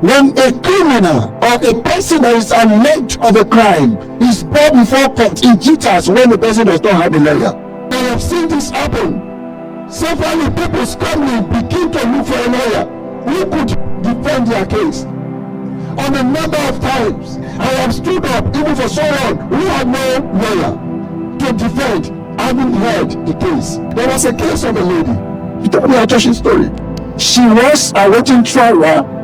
When a criminal or a person that is alleged of a crime is brought before court, it jitters when the person does not have a lawyer. I have seen this happen. Several people's family begin to look for a lawyer who could defend their case. On a number of times, I have stood up even for someone who had no lawyer to defend, having heard the case. There was a case of a lady. She told me a touching story. She was awaiting trial.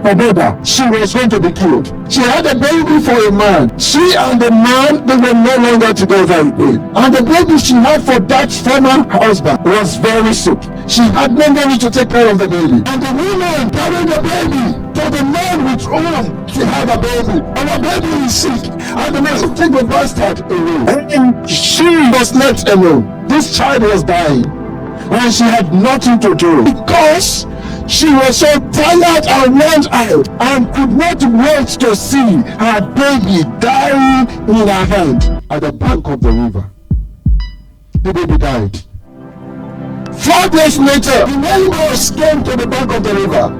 Her brother, she was going to be killed. She had a baby for a man. She and the man, they were no longer together again. And the baby she had for that former husband was very sick. She had no money to take care of the baby. And the woman carried the baby to the man with whom she had a baby. And the baby is sick. And the man took the bastard away. And she was left alone. This child was dying. And she had nothing to do because she was so tired and worn out and could not wait to see her baby dying in her hand at the bank of the river. The baby died. 4 days later, the neighbors came to the bank of the river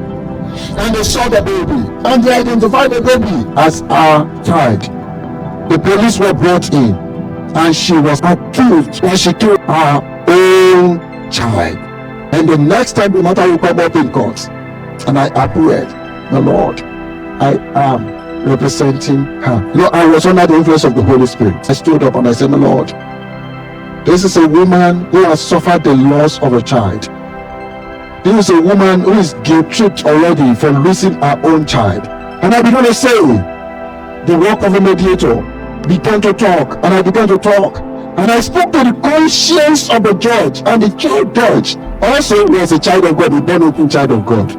and they saw the baby and they identified the baby as our child. The police were brought in and she was accused that she killed her own child. And the next time the matter will come up in court, and I appeared, the Lord, I am representing her. You know, I was under the influence of the Holy Spirit. I stood up and I said, the Lord, this is a woman who has suffered the loss of a child. This is a woman who is guilt-tripped already for losing her own child. And I began to say, the work of a mediator began to talk, and I began to talk. And I spoke to the conscience of the judge, and the judge also was a child of God, a born-again child of God.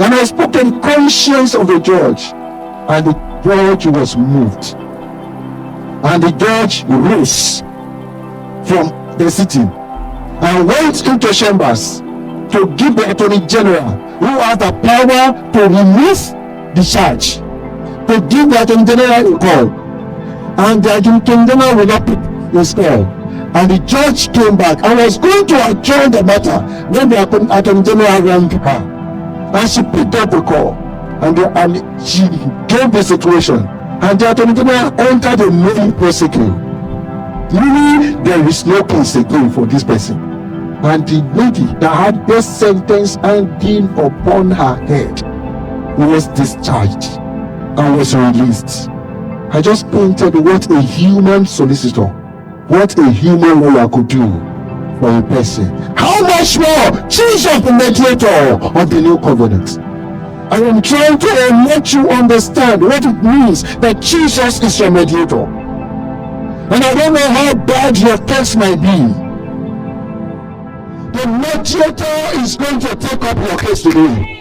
And I spoke to the conscience of the judge, and the judge was moved. And the judge rose from the sitting and went into chambers to give the Attorney General, who has the power to remove the charge, to give the Attorney General a call. And the Attorney General will not pick his call. And the judge came back and was going to adjourn the matter when the Attorney General rang her. And she picked up the call and she gave the situation. And the Attorney General entered a moving prosecution. Really, there is no case again for this person. And the lady that had this sentence hanging upon her head was discharged and was released. I just pointed what a human solicitor, what a human lawyer could do for a person. How much more Jesus, the mediator of the new covenant? I am trying to let you understand what it means that Jesus is your mediator. And I don't know how bad your case might be. The mediator is going to take up your case today.